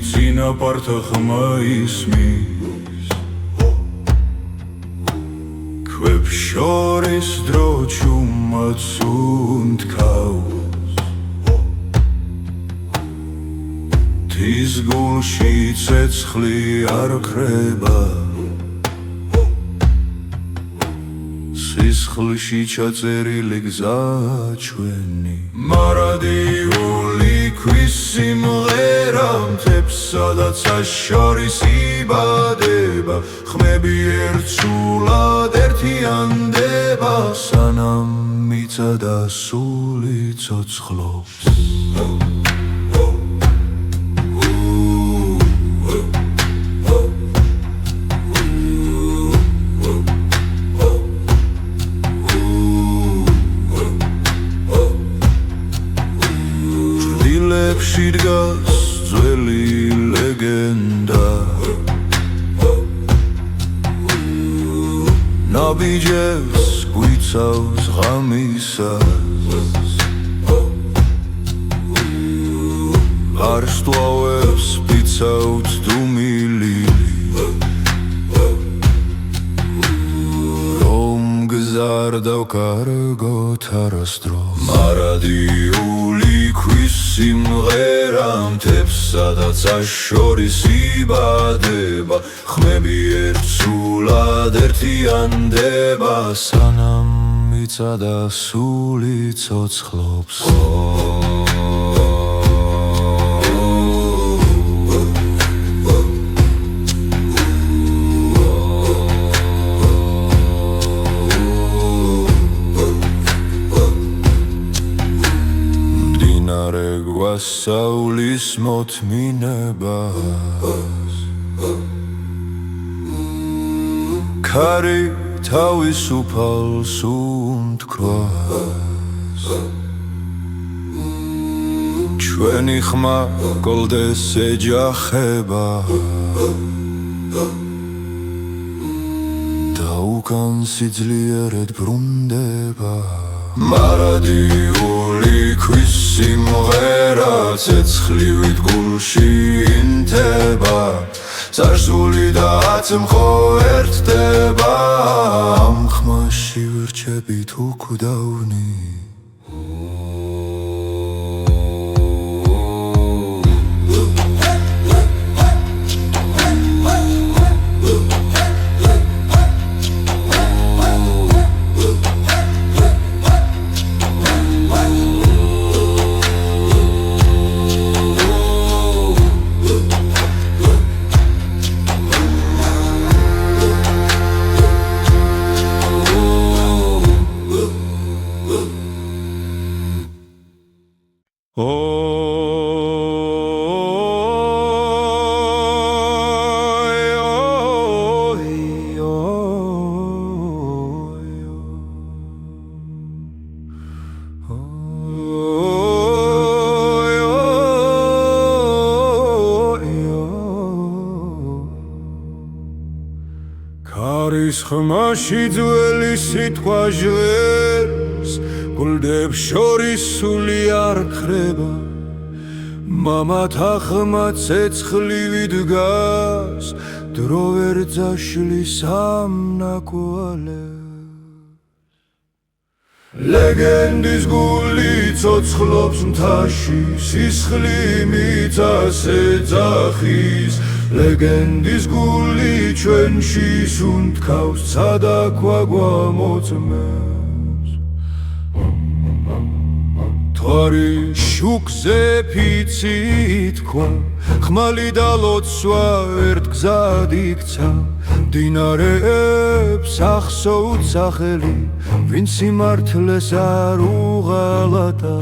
წინაპართა ხმა ისმის ქვებს შორის დრო ჩუმად უნთქავს თის გულში ცეცხლი არ ხრება სისხლში ჩაწერილი გზა ჩვენი მარადიული ქვის სიმღერა მთებსა და ცას შორის იბადება ხმები ერთსულად ერთიანდება სანამ მიწა და სული ცოცხლობს დგას ძველი ლეგენდა ნაბიჯებს გვიცავს ღამისას ვარსტვავებს ვიცავთ დუმილი რომ გზარდავ კარგოთ არასდროს მარადიული ქვის სიმღერა მთებსა და ცას შორის იბადება ხმები ერთსულად ერთიანდება სანამ მიწა და სული ცოცხლობს გვასწავლის მოთმინებას ქარი თავისუფალს უნთქვას ჩვენი ხმა კლდეს ეჯახება და უკან სიძლიერად ბრუნდება მარადიული ქვის სიმღერა ცეცხლივით გულში ინთება წარსული და აწმყო ერთდება ამ ხმაში ვირჩებით უკვდავნი ქარის ხმაში ძველი სიტყვა ჟღერს გულდებს შორის სული არ ხრება მამათა ხმა ცეცხლივით დგას დრო ვერ ძაშლის ამ ნაკვალებს ლეგენდის გული ცოცხლობს მთაში სისხლი მიწას ეძახის ლეგენდის გული ჩვენში სუნთქავს ცადაქვა გვამოწმებს თვარი შუქზე ფიცი თქვა ხმალი და ლოცვა ერთ გზად იქცა მდინარეებს ახსოვთ სახელი ვინც სიმართლეს არ უღალატა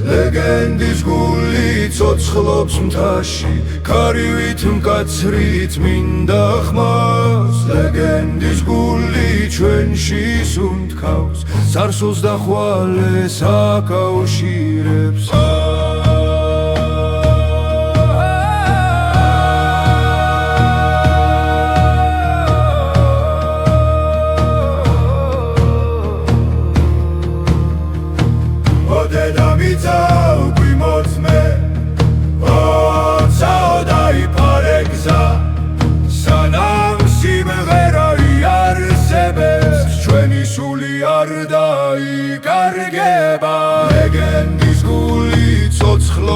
ლეგენდის გული ცოცხლობს მთაში ქარივით მკაცრით მინდა ხმას ლეგენდის გული ჩვენში სუნთქავს წარსულს და ხვალეს აკავშირებს Deda mi cał, mój mocny, o całodaj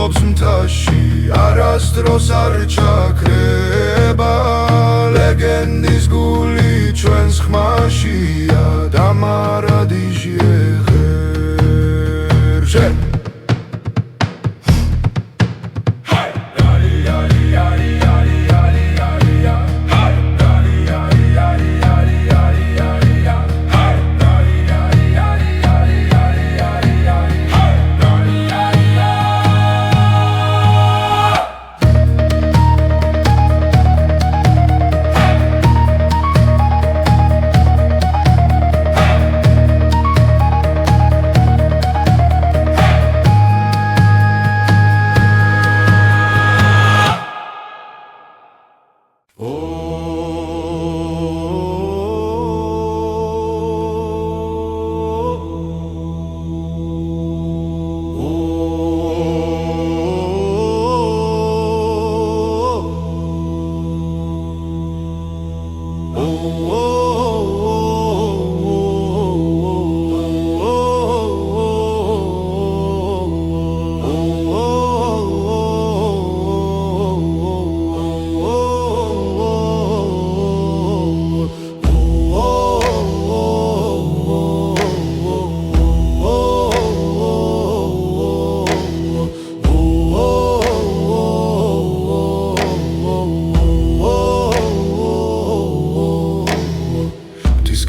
ცოცხლობს მთაში არასდროს არ ჩაქრება ლეგენდის გული ჩვენს ხმაშია და მარადიჟე ღერშე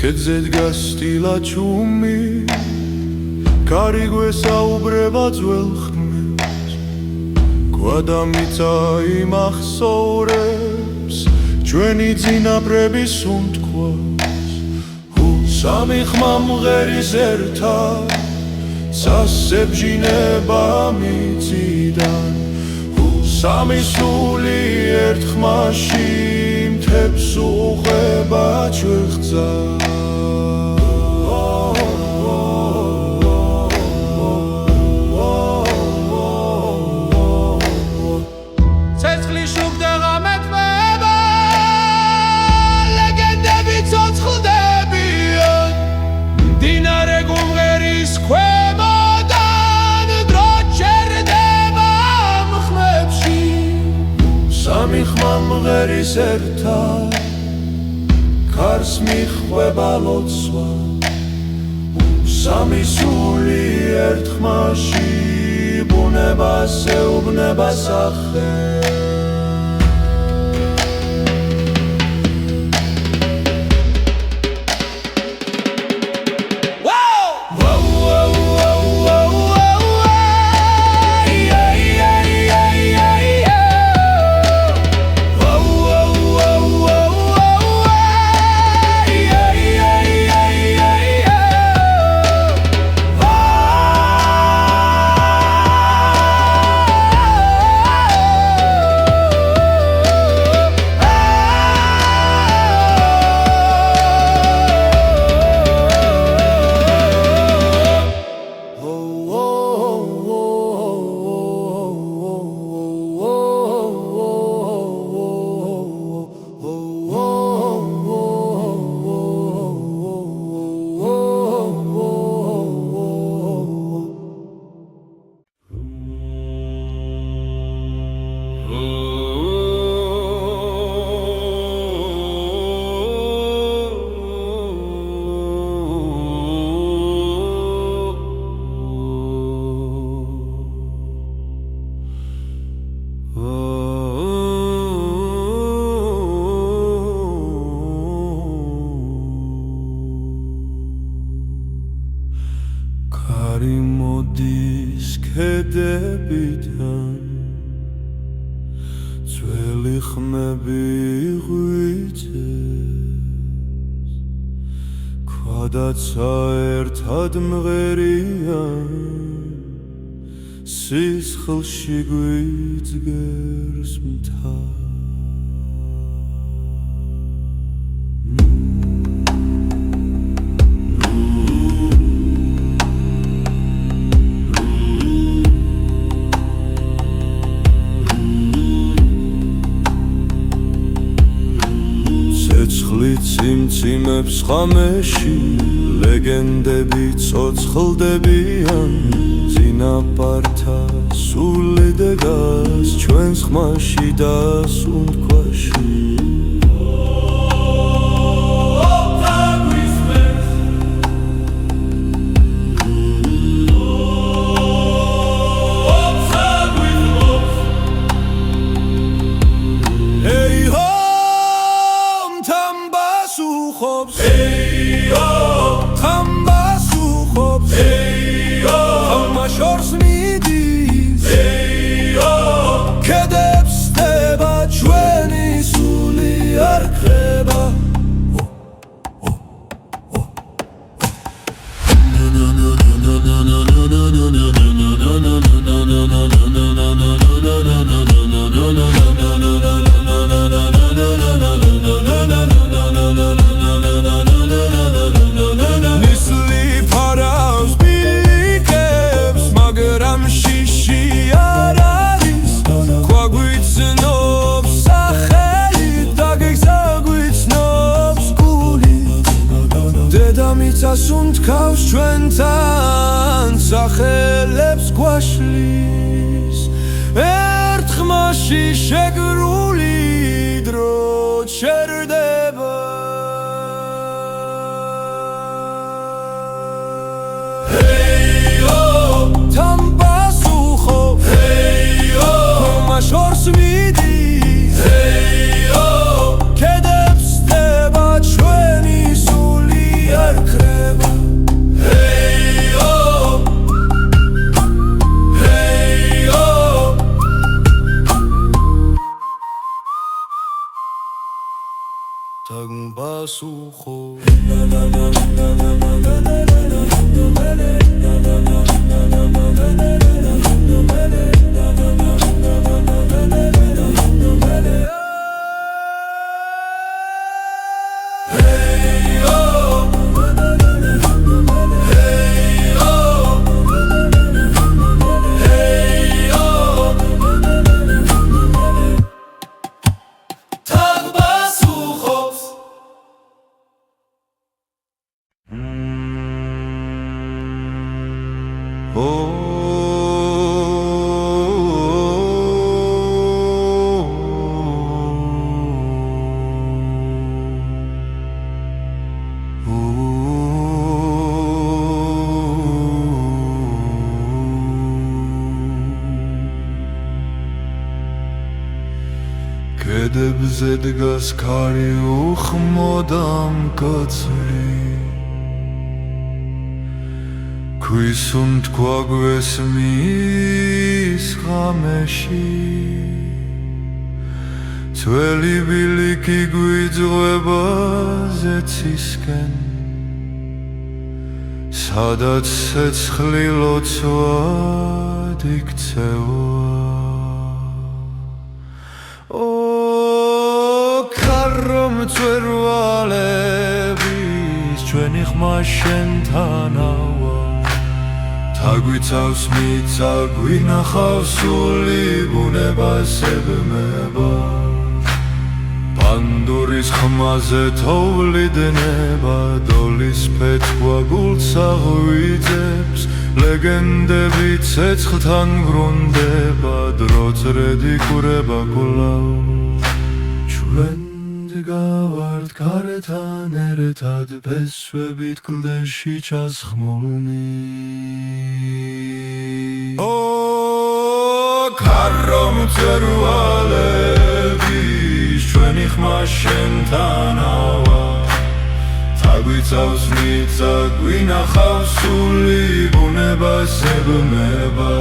კედზე დგას სტილა ჩუმი კარი გვესაუბრება ძველ ხმებს გვადამიწა იმახსოვრებს ჩვენი წინაპრების უთქვას სამი ხმა მღერის ერთად სასებჟინება მიწიდან სამი სული ერთ ხმაში მთებს უყვება ჩვეხძა მღერის ერთად ქარს მიხვება ლოცვა სამი სული ერთ ხმაში ბუნებას ეუბნება სახე მოდის ქედებიდან ძველი ხმები ღვიძეს ქვადაცა ერთად მღერიან სისხლში გვიძგერს მთა ციმციმებს ხამეში ლეგენდები ცოცხლდებიან წინაპართა სული დეგას ჩვენს ხმაში და სუნთქვაში სუნთქავს ჩვენთან სახელებს გვაშლის ერთ ხმაში შეგრული დრო ჩერდება თან პასუხობ ხმა შორს მიდის კედებს ხდება ჩვენი სული არ ქრება Basukho კედებზე დგას ქარი უხმოდამ კაცრი ქვისუნთქვა გვესმის ღამეში ძველი ბილიკი გვიძღვება ზეცისკენ სადაც ცეცხლი ლოცვად იქცევა მწვერვალების ჩვენი ხმა შენთანავა თაგვიცავს მიწა გვინახავს სული ბუნებას ებმება პანდურის ხმაზე თოვლიდნება დოლის ფეთქვა გულს აღვიძებს ლეგენდები ცეცხლთან ბრუნდება დრო წრედი კურება კვლავ ჩვენ გავართ გარეთან ერთად ფესვებით კლდეში ჩასხმულნი ქარო მწვერვალების ჩვენი ხმა შენთანავა თაგვიცავს მიწა გვინახავს სული ბუნებას ებმება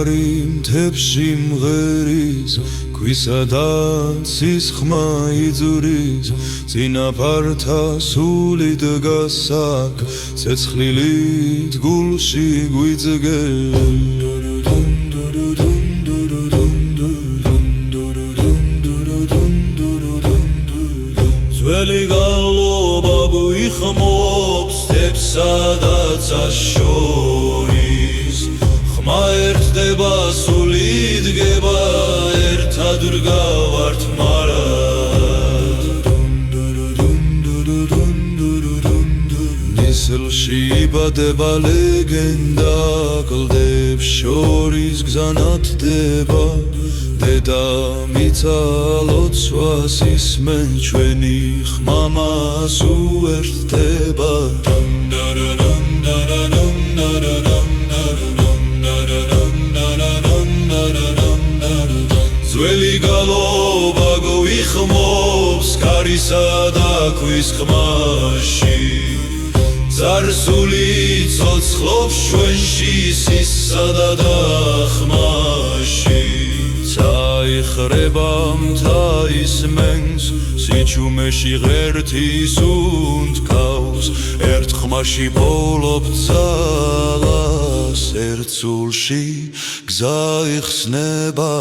კარი მთებს სიმღერის ქვისა და ცის ხმა იძურის წინაპართა სული დგას აქ ცეცხლილით გულში გვიძგენ ძველი გალობა გვიხმობს სტეპსა და ცას შორის ხმა ერთდება სული დგება ერთად ვდგავართ მარად ნისლში იბადება ლეგენდა კლდებს შორის გზა ნათდება დედამიცა ლოცვას ისმენ ჩვენი ხმამას უერთდება ძველი გალობა გვიხმობს კარისა და ქვის ხმაში ძარსული ცოცხლობს ჩვენში სისა და დახმაში წაიხრება მთა ისმენს სიჩუმეში ღერთის უნთქავს ერთ ხმაში ბოლობ ძალას ერთ სულში გზა იხსნება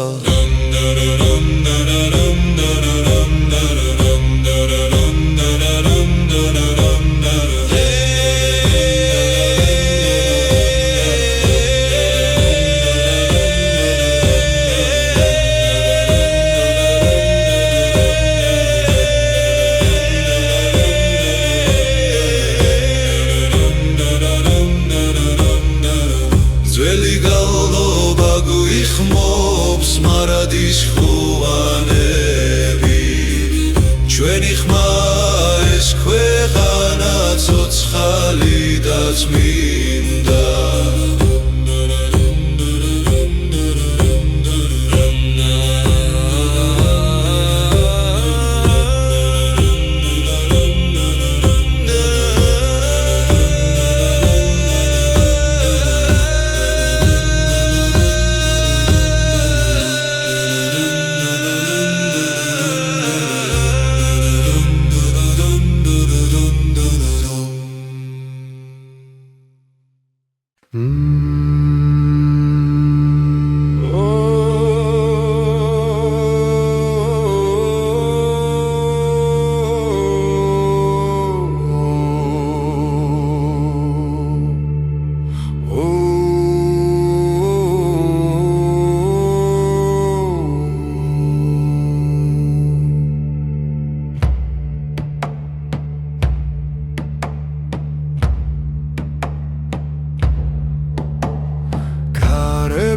ძველი გალობა გვიხმობს მარადის ხუანები ჩვენი ხმა ეს ქვეყანა ცოცხალი და წმინდა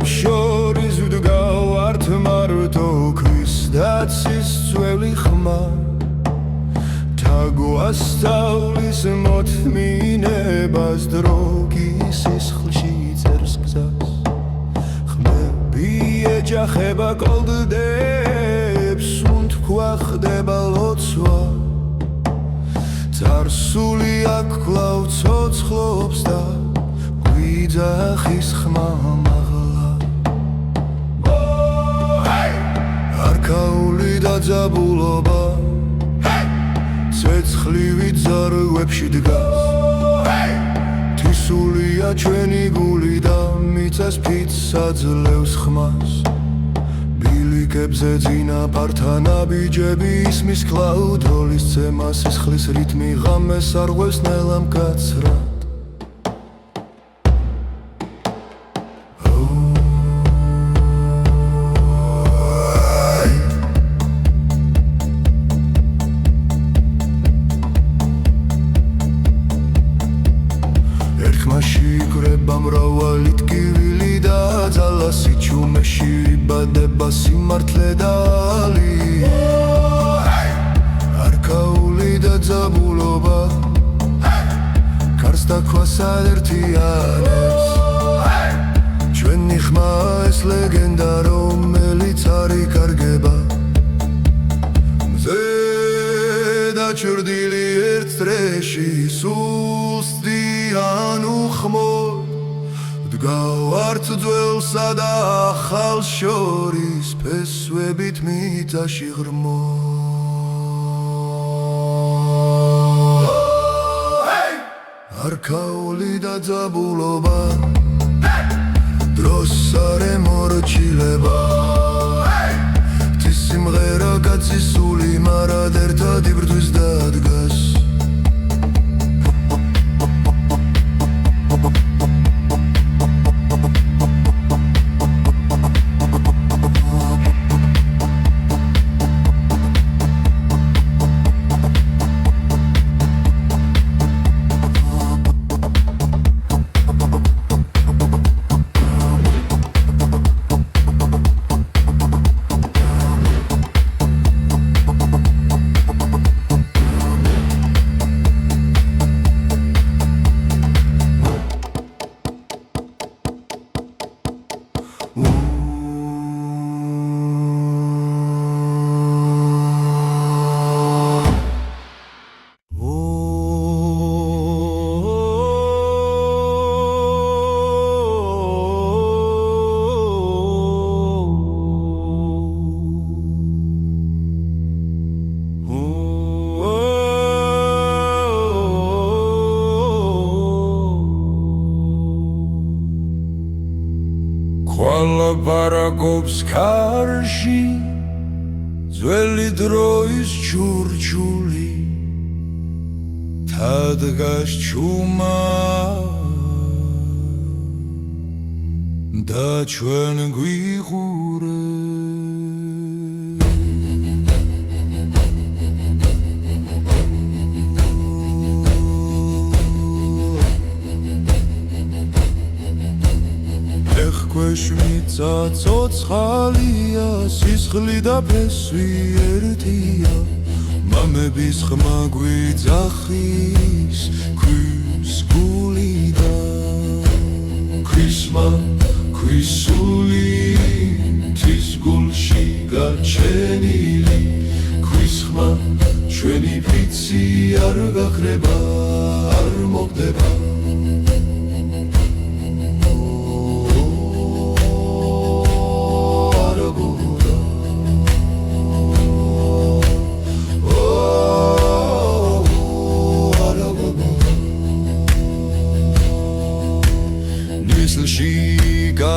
შორის ვდგავართ მარტო ქვის დაცის ძველი ხმა თაგვასწავლის მოთმინებას დრო სისხლში წერს გზას ხმები ეჯახება კოლდდებს უნთქვა ხდება ლოცვა წარსული აქ კვლავ ცოცხლობს და გვიძახის ხმა არქაული დაძაბულობა ცეცხლივი ძარღვებში დგას თისულია ჩვენი გული და მიწას ფიცს აძლევს ხმას ბილიკებზე წინაპართა ნაბიჯები ისმის კლაუდოლის ცემა სისხლის რითმი ღამეს არღვევს ნელა მკაცრად მრავალი ტკივილი და ძალა სიჩუმეში იბადება სიმართლე და ალი არქაული და ძაბულობა კარს დაქვას აერთიანებს ჩვენი ხმა ეს ლეგენდა რომელიც არ იკარგება მზე დაჩრდილი ერთ წრეში სულსდიან უხმოდ გავართ ძველსა და ახალ შორის ფესვებით მიწაში ღრმო არქაული და ძაბულობა დროს არ ემორჩილება ღვთის სიმღერა კაცის სული მარად ერთად იბრძვის და დგას ლაპარაკობს ქარში ძველი დროის ჩურჩული თადგას ჩუმა და ჩვენ გვიღურე ხვეშმიცა ცოცხალია სისხლი და ფესვი ერთია მამების ხმა გვიძახის ქვის გულიდა ქვისმა ქვისული თვის გულში გაჩენილი ქვის ხმა ჩვენი ფიცი არ გაქრება არ მოგდება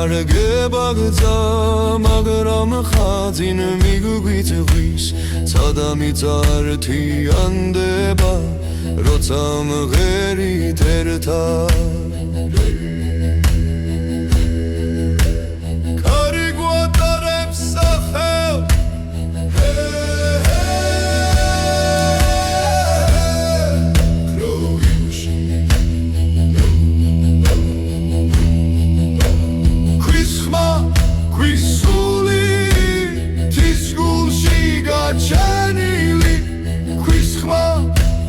გარგებაგზა მაგრამ ხაზინ მიგვიწვის ცადა მიწართიანდება როცა მღერით ერთად კარი გვატარებს სახელ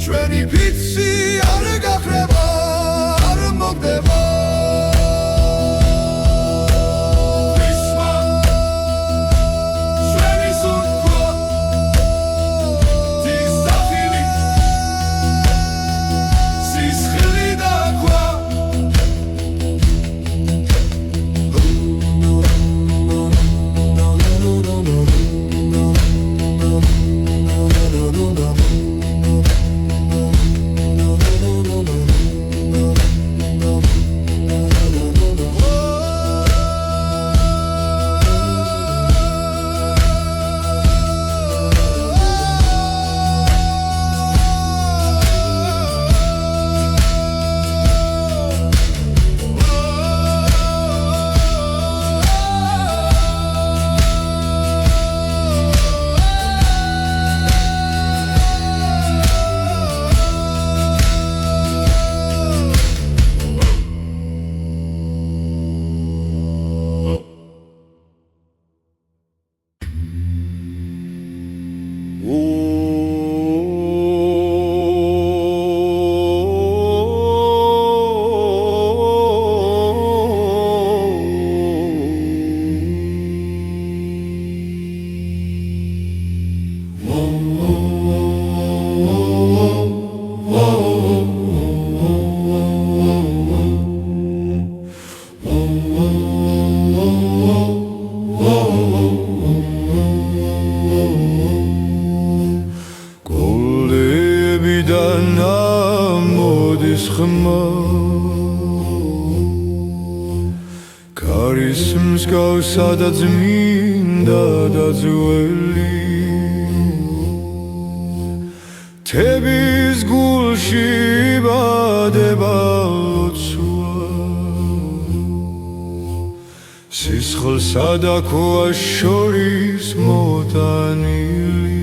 ჩვენი ფიცი არ გაქრება არ მოგდება კარის მსგავსა და წმინდა და ძველი თების გულში იბადება ლოცვა სისხლსა და ქვას შორის მოტანილი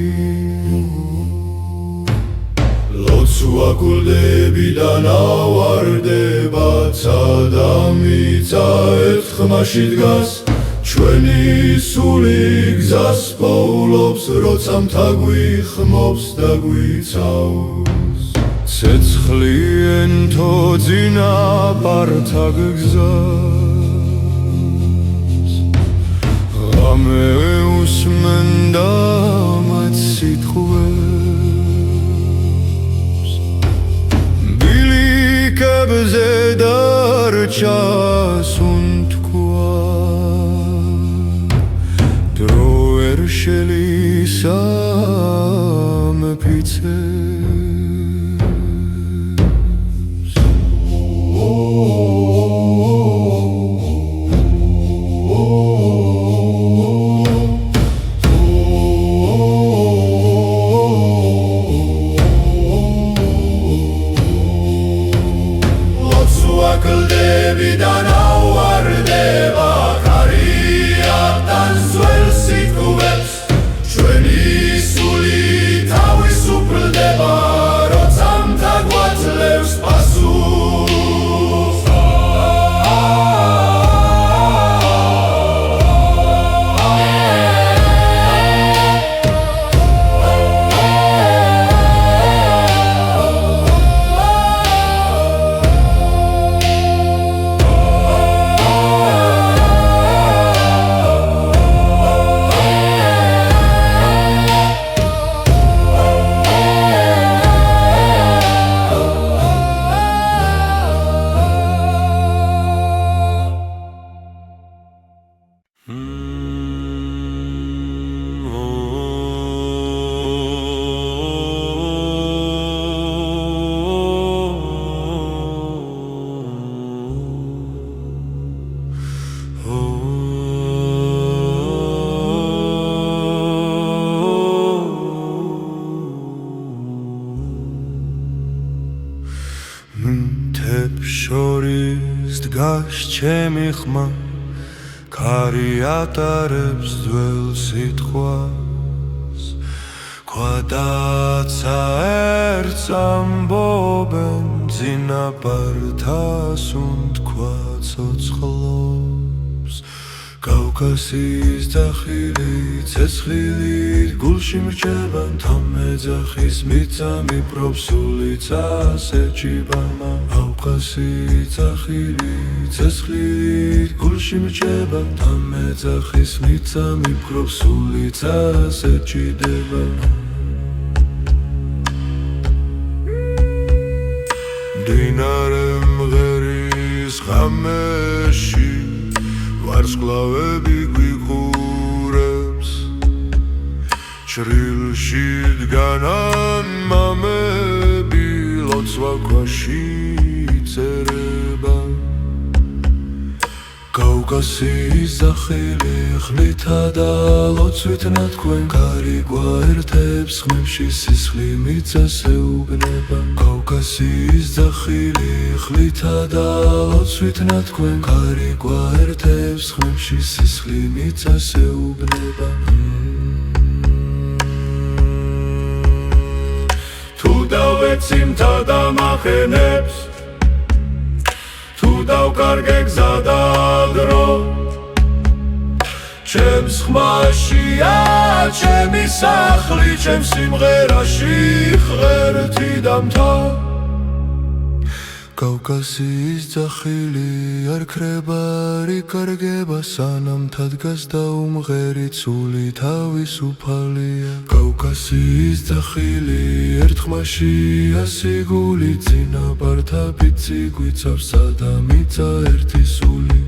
ლოცვა გულდებიდან ავარდება და მიწა ერთხმაში დგას ჩვენი სული გზას პოულობს როცა მთა გვიხმობს და გვიცავს ცეცხლი ენთო წინაპართა გგზას ღამე უსმენდა მათ სიტყვებს ბილიკებზე დარჩა შელისა მეფიცებს ლოცვა გლდებიდან ავარდება კარიატან ძველ სიტყვებს ჩვენი სული თავისუფლდება როცა მთა გვაძლევს პასუხს შორის დგას ჩემი ხმა ქარი ატარებს ძველ სიტყვას ქვადაცა ერთს ამბობენ წინაპართას უთქვა ცოცხლობს კავკასიის ძახილი ცეცხლით გულში მრჩება თამეძახის მიწა მიპრობს სულიცა სეჭიბამა კავკასიის ძახილი ცეცხლით გულში მრჩება თამეძახის მიწა მიპრობს სულიცა სეჭიდება მდინარე მღერის ღამეში ვარსკვლავები გვიყურებს ჩრილში დგანან მამები ლოცვა ქვაში წერება კავკასიის ძახილი ხლითა და ლოცვით ნათქვენ კარი გვაერთებს ხმებში სისხლი მიწას ეუბნება კავკასიის ძახილი ხლითა და ლოცვით ნათქვენ კარი გვაერთებს ხმებში სისხლი მიწას ეუბნება თუ დავეცი მთა დამახენებს თუ დავკარგე გზა და დრო ჩემს ხმაშია ჩემი სახლი ჩემს სიმღერაში ღერთი და მთა კავკასიის ძახილი არ ქრება არ იკარგება სანამ მთა დგას და უმღერი ცული თავისუფალია კავკასიის ძახილი ერთხმაშია სიგული წინაპართა პიცი გვიცავს და მიწა ერთი სული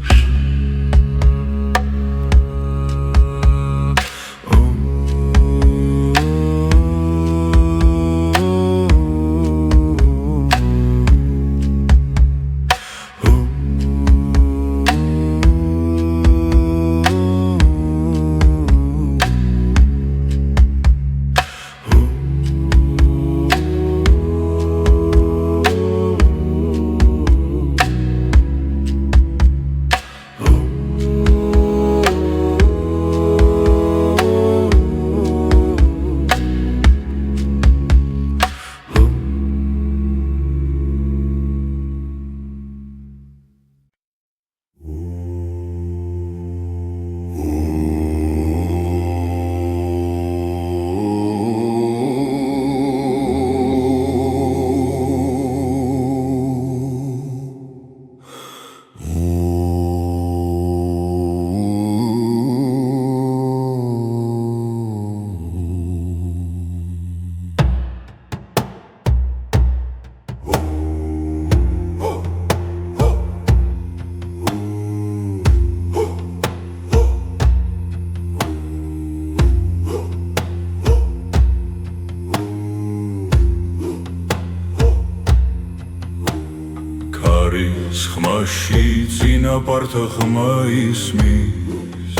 ხმაში წინაპართა ხმა ისმის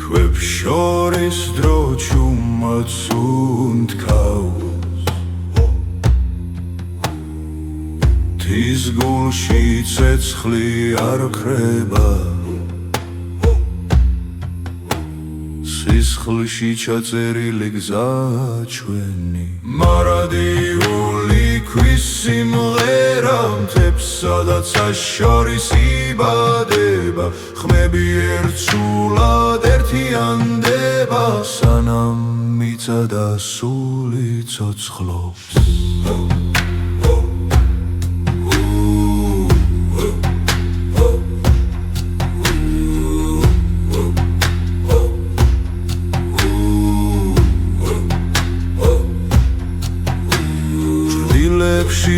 ქვებს შორის დრო ჩუმად უნთქავს თის გულში ცეცხლი არ ხრება სისხლში ჩაწერილი გზა ჩვენი მარადიული ქვის სიმღერა მთებს სადაც შორის იბადება ხმები ერთსულად ერთიანდება სანამ მიწა და სული ცოცხლობს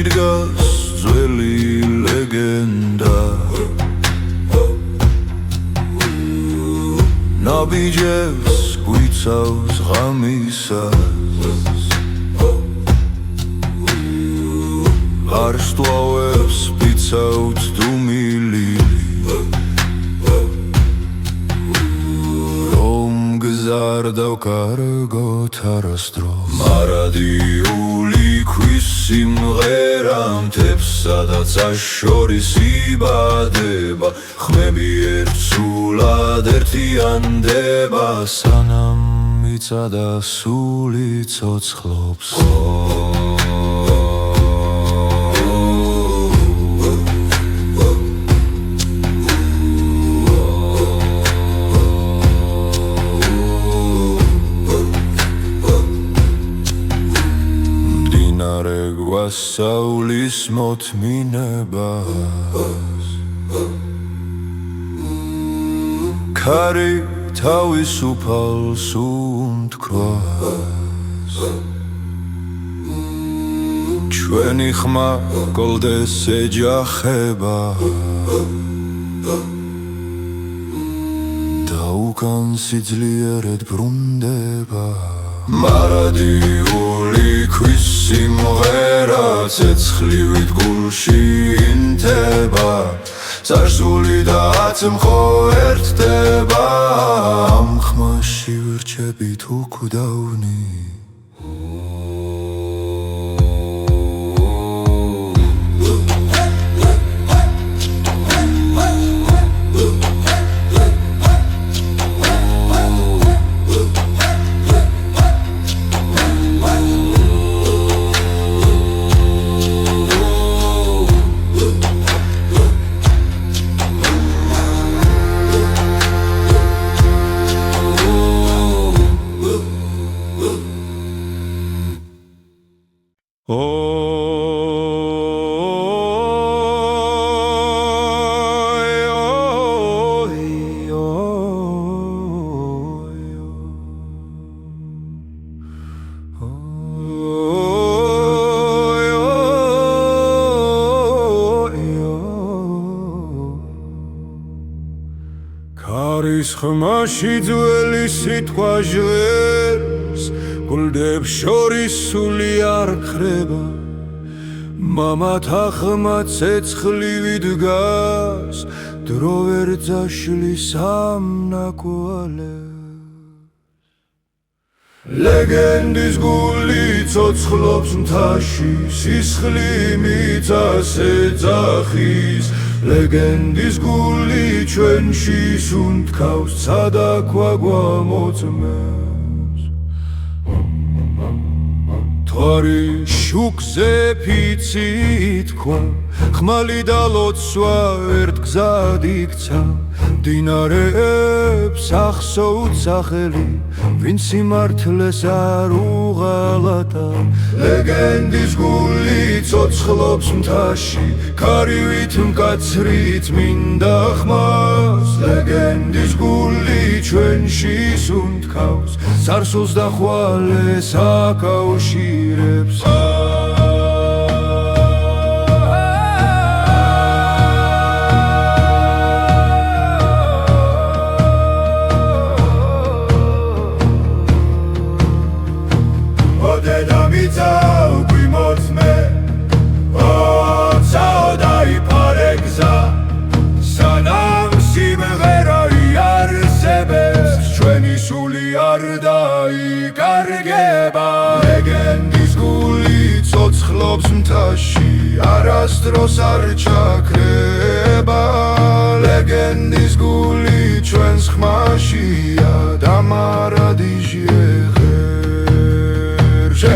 დგას ძველი ლეგენდა ნაბიჯებს გვიცავს ღამისას გარსტვავებს ვიცავთ დუმილილი რომ გზარდავ კარგოთ არასდროს მარადიული ქვის სიმღერა მთებს სადაც შორის იბადება ხმები ერთსულად ერთიანდება სანამ მიწა და სული ცოცხლობს გვასწავლის მოთმინებას ქარი თავისუფალს უნთქვას ჩვენი ხმა გოლდეს ეჯახება და უკან სიძლიერად ბრუნდება მარადიული ქვის სიმღერა ცეცხლივით გულში ინთება წარსული და აწმყო ერთდება ამ ხმაში ვირჩებით უკვდავნი ქარის ხმაში ძველი სიტყვა ჟღერს გულდებს შორის სული არ ხრება მამათა ხმა ცეცხლივით დგას დრო ვერ ძაშლის ამ ნაკვალებს ლეგენდის გული ცოცხლობს მთაში სისხლი მიწას ეძახის ლეგენდის გული ჩვენში სუნთქავს სადაქვა გვამოწმებს თვარი შუქზე ფიცი თქვა ხმალი და ლოცვა ერთ გზად იქცა მდინარეებს ახსოვთ სახელი ვინც სიმართლეს არ უღალატა ლეგენდის გული ცოცხლობს მთაში ქარივით მკაცრით მინდა ხმას ლეგენდის გული ჩვენში სუნთქავს სარსულს და ხვალეს აკავშირებს Deda mi cał, mój mocny ხმაში არასდროს არ ჩაქრება ლეგენდის გული ჩვენს ხმაშია და მარადიჟე ღერშე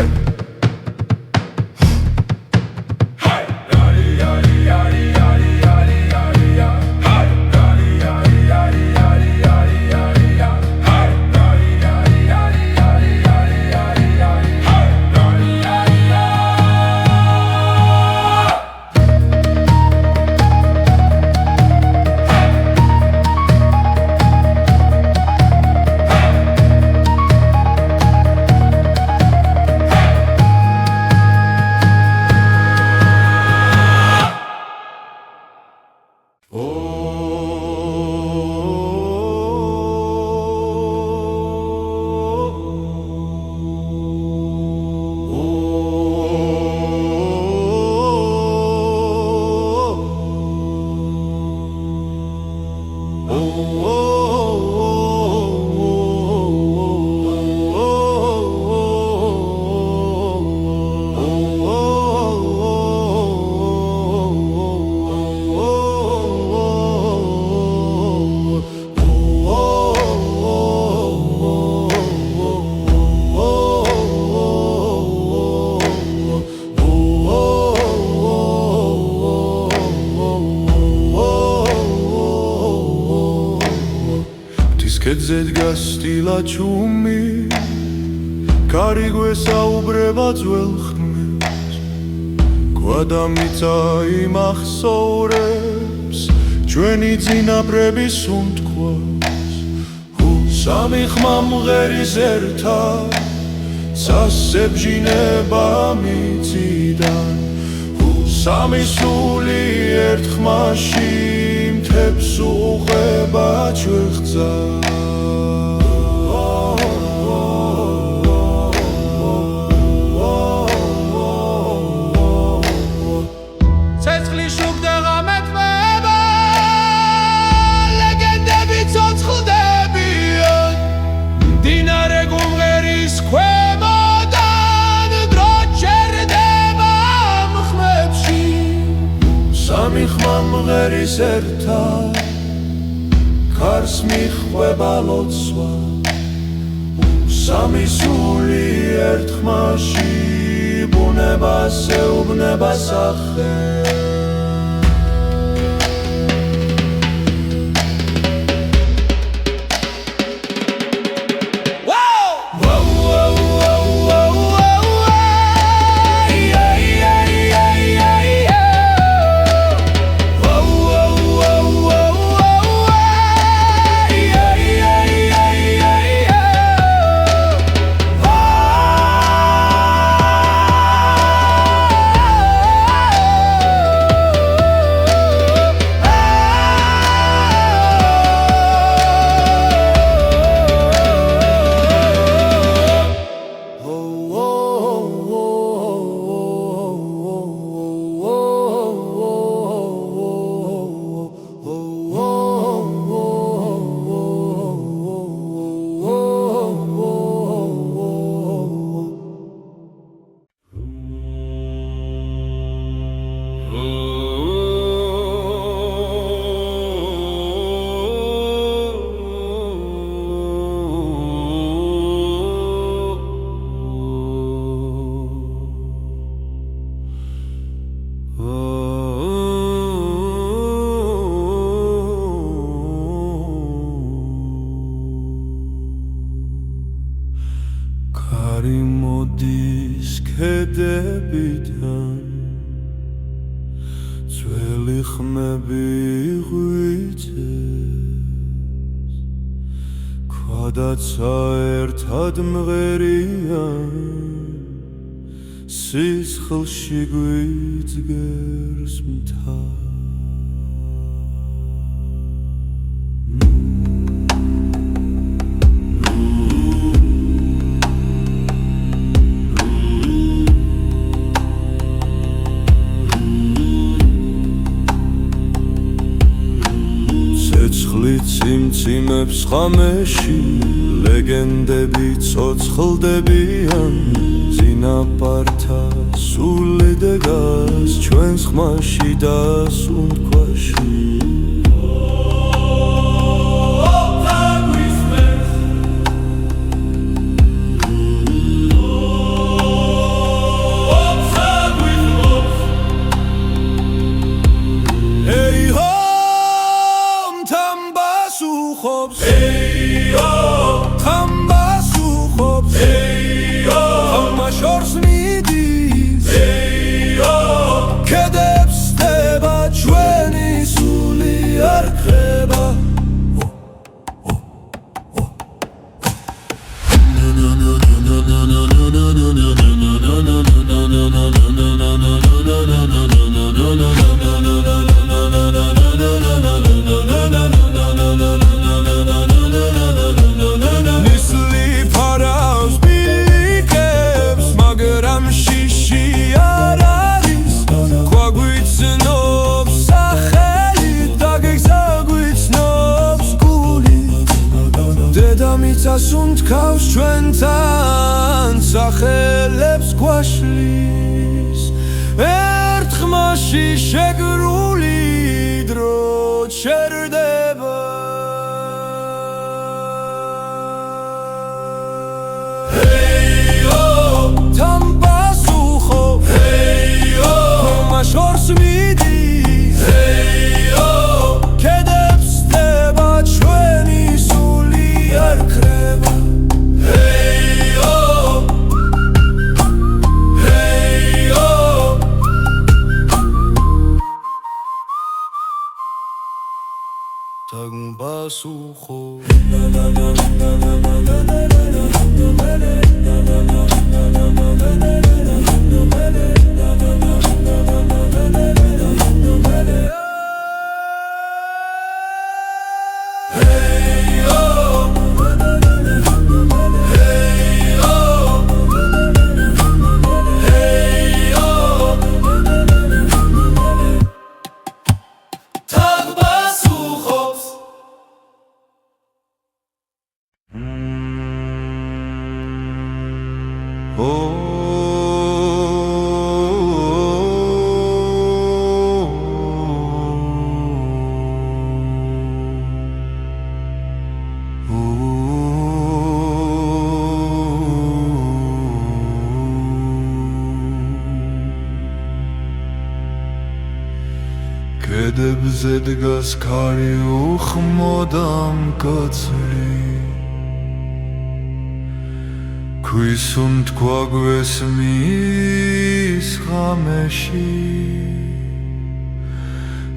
კედზე დგას სტილა ჩუმი კარი გვესაუბრება ძველ ხმებს გვადამიცა იმახსოვრებს ჩვენი წინაპრების უთქვას სამი ხმა მღერის ერთად სასებჟინება მიწიდან სამი სული ერთ ხმაში მთებს უყვება ჩვეხძა მღერის ერთად ქარს მიხვება ლოცვა სამი სული ერთ ხმაში ბუნებას ეუბნება სახე კარი მოდის ქედებიდან ძველი ხმები ღვიძებს ქვადაცა ერთად მღერიან სისხლში გვიძგერს მთა ციმციმებს ხამეში ლეგენდები ცოცხლდებიან წინაპართა სული დგას ჩვენს ხმაში და სუნთქვაში სუნთქავს ჩვენთან სახელებს გვაშლის ერთ ხმაში შეგრული დრო ჩერდება თან პასუხობ ხმა შორს მიდის კედებს ხდება ჩვენი სული არ ქრება Πασούχο კედებზე დგას ქარი უხმოდამ კაცრი ქვისუნთქვა გვესმის ღამეში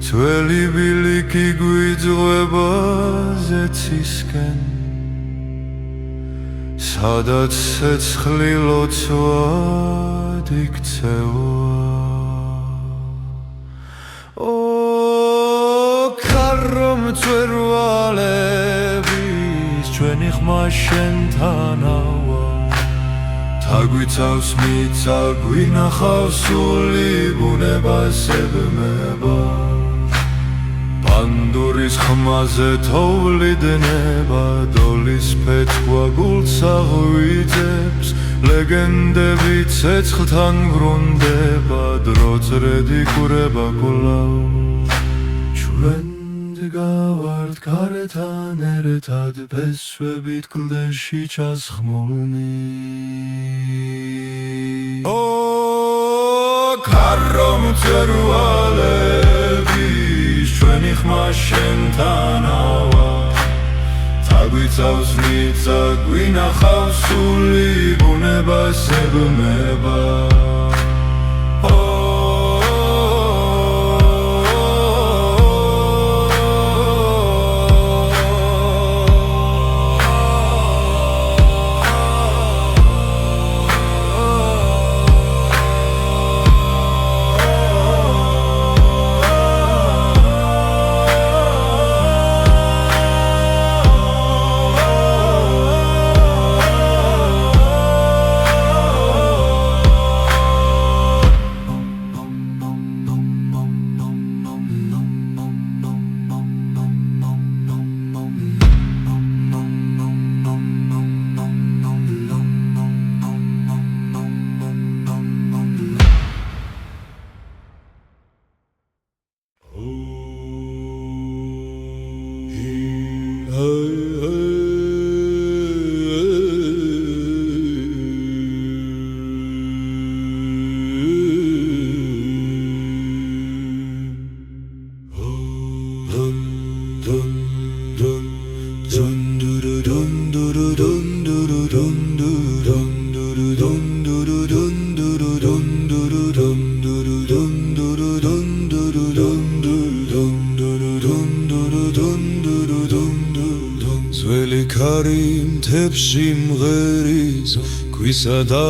ძველი ბილიკი გვიძღვება ზეცისკენ სადაც ცეცხლი ლოცვად იქცევა მწვერვალების ჩვენი ხმა შენთანავა თაგვიცავს მიწა გვინახავს სული ბუნებას ებმება პანდურის ხმაზე თოვლიდნება დოლის ფეცქვა გულს აღვიძებს ლეგენდები ცეცხლთან ბრუნდება დრო წრედი კურება კვლავ ჩვენ გავართ გარეთან ერთად ფესვებით კლდეში ჩასხმულნი ქარო მწვერვალების ჩვენი ხმა შენთანავა თაგვიცავს მიწა გვინახავს სული ბუნებას ებმება სიყვარი მთებში მღერის ქვისა და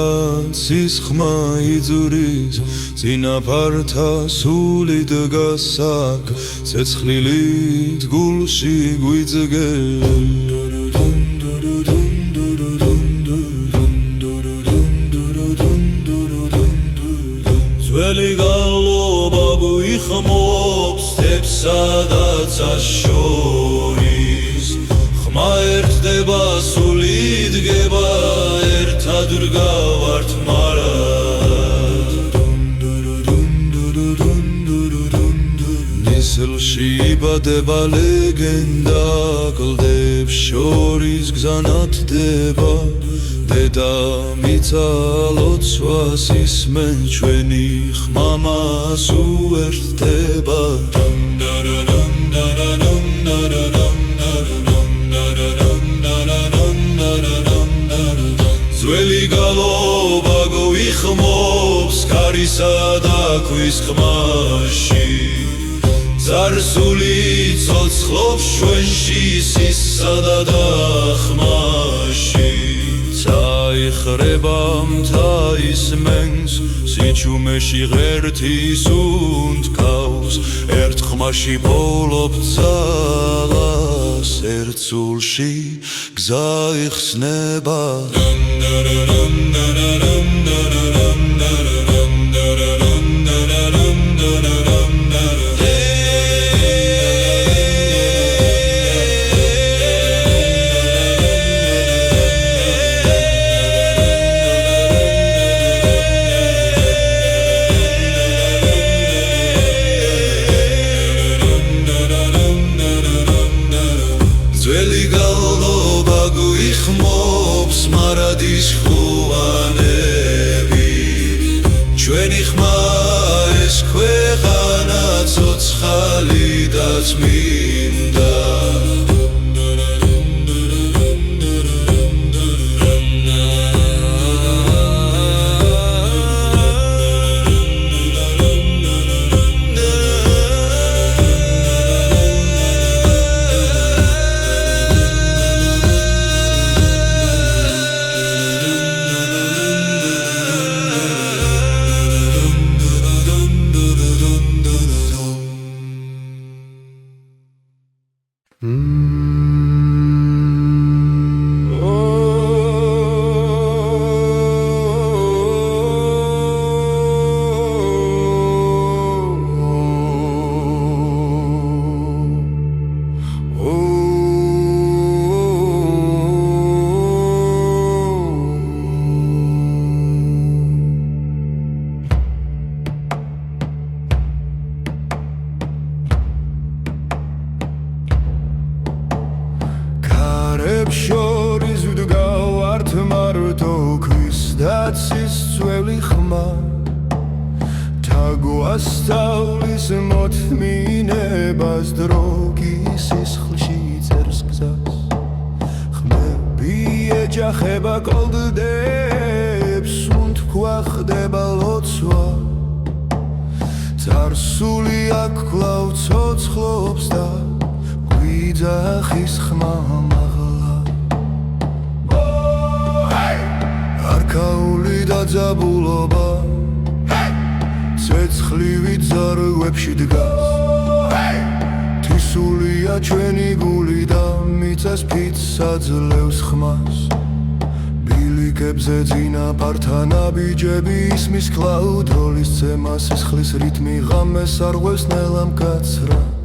ცის ხმა იძურის წინაპართა სული დგას აქ ცეცხლილით გულში გვიძგენ ძველი გალობა გვიხმობს თებსა და ცას შორის ხმა ერთდება სული დგება ერთად ვდგავართ მარად ნისლში იბადება ლეგენდა კლდებს შორის გზა ნათდება დედამიწა ლოცვას ისმენ ჩვენი ხმა მას უერთდება ძველი გალობა გვიხმობს ქარისა და ქვის ხმაში ძარსული ცოცხლობს ჩვენში სისა და დახმაში წაიხრება მთა ისმენს სიჩუმეში ღერთის უნთქავს ერთ ხმაში პოვლობ ძალას ერთ სულში გზა იხსნება ძველი გალობა გვიხმობს მარადის ხუანები ჩვენი ხმა ეს ქვეყანა ცოცხალი და წმინდა შორის ვდგავართ მარტო ქვის და ცის ძველი ხმა თაგვასწავლის მოთმინებას დრო სისხლში წერს გზას ხმები ეჯახება კოლდდებს უნთქვა ხდება ლოცვა წარსული აქ კვლავ ცოცხლობს და გვიძახის ხმა არქაული დაძაბულობა ცეცხლივი ძარღვებში დგას თვისულია ჩვენი გული და მიწას ფიცს აძლევს ხმას ბილიკებზე წინაპართა ნაბიჯები ისმის კლაუდ როლის ცემა სისხლის რიტმი ღამეს არღვევს ნელა მკაცრად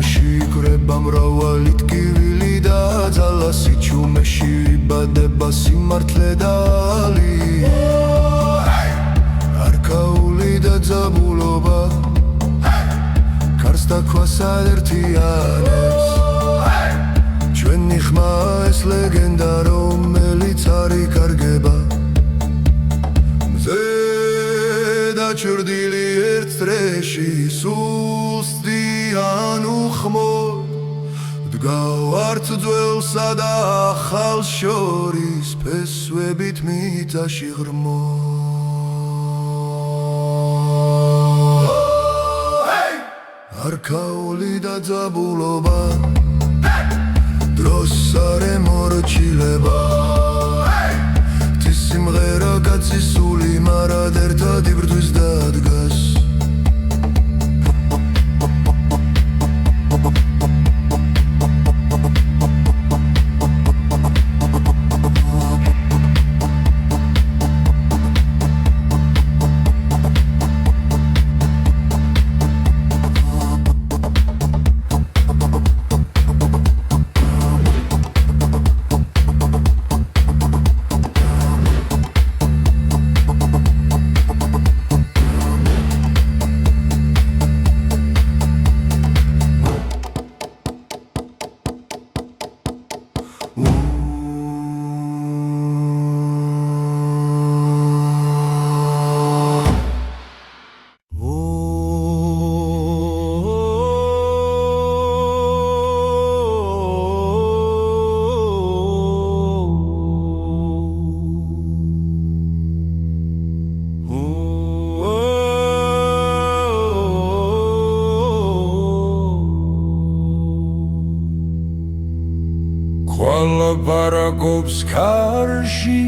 შიგრება მრავალი ტკივილი და ძალა სიჩუმეში იბადება სიმართლე და ალია არქაული და ძაბულობა კარს დაქვას აერთიანებს ჩვენი ხმა ეს ლეგენდა რომელიც არ იკარგება მზე დაჩრდილი ერთ წრეში სულს ან უხმოდ გავართ ძველსა და ახალ შორის ფესვებით მიწაში ღრმო არქაული და ძაბულობა დროს არ ემორჩილება სიმღერა კაცის სული მარად ერთად იბრძვის და ადგას ლაპარაკობს ქარში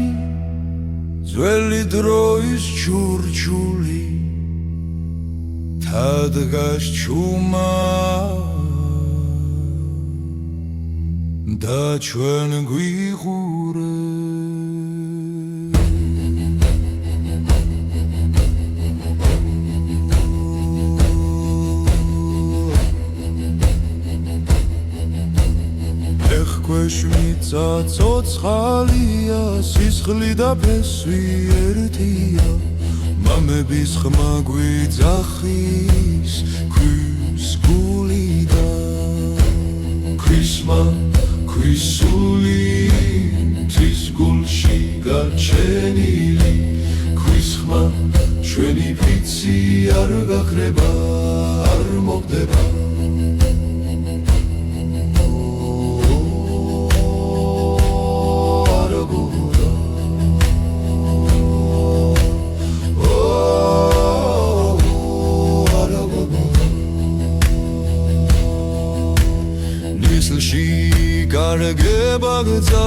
ძველი დროის ჩურჩული თადგას ჩუმა და ჩვენ გვიყურე ხვეშმიცა ცოცხალია სისხლი და ფესვი ერთია მამების ხმა გვიძახის ქვის გულიდან ქვისმა ქვისული თვის გულში გაჩენილი ქვის ხმა ჩვენი ფიცი არ გაქრება არ მოხდება გარგებაგცა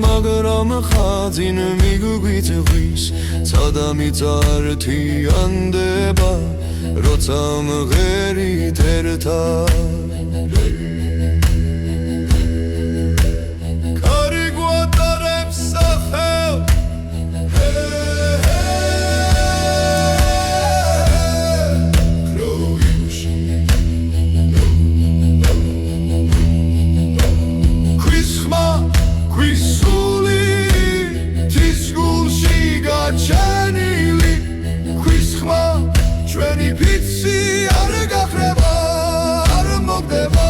მაგრამ ხაზინ მიგვიწვის ცადამიც ართიანდება როცა მღერით ერთად კარი გვატარებს სახელ ჩენილი ქვის ხმა ჩვენი ფიცი არ გაქრება არ მოხდება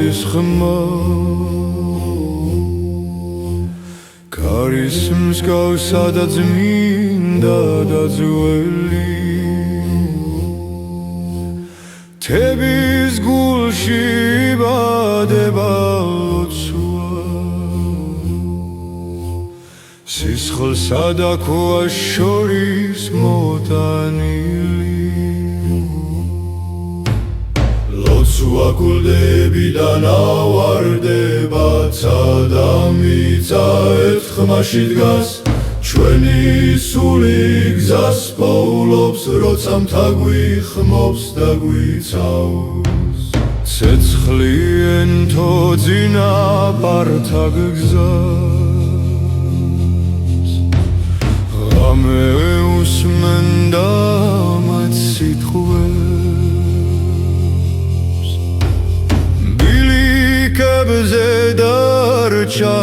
დროის ხმა კარის მსგავსა და წმინდა და ძველი თების გულში იბადება ლოცვა სისხლსა და ქვას შორის მოტანილი ლოცვა გულდებიდან ავარდება და მიწა ერთხმაში დგას ჩვენი სული გზას პოულობს როცა მთაგვი ხმობს და გვიცავს ცეცხლი ენთო წინაპართა გზას ღამე უსმენდა მათ სიტყვებს ბილიკებზე დარჩა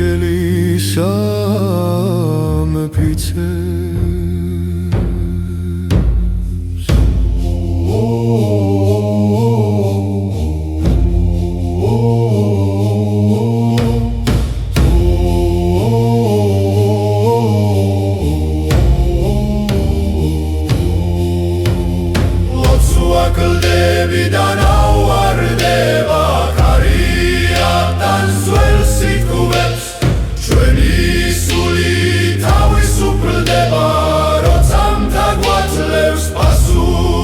შელისა მეფიცებს ლოცვა გლდებიდან ავარდება კარიატან ძველ სიტყვებს ჩვენი სული თავისუფლდება როცა მთა გვაძლევს პასუხს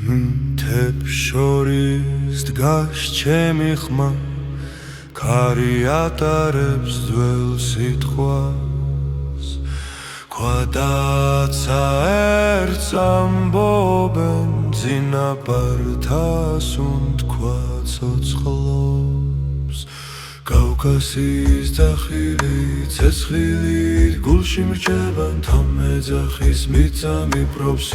მთებს შორის დგას ჩემი ხმა ქარი ატარებს ძველ სიტყვას ქვადაცა ერთს ამბობენ წინაპართას უთქვა ცოცხლობს კავკასიის დახილი ცეცხლით გულში მრჩება თამეძახის მიწა მიპრობს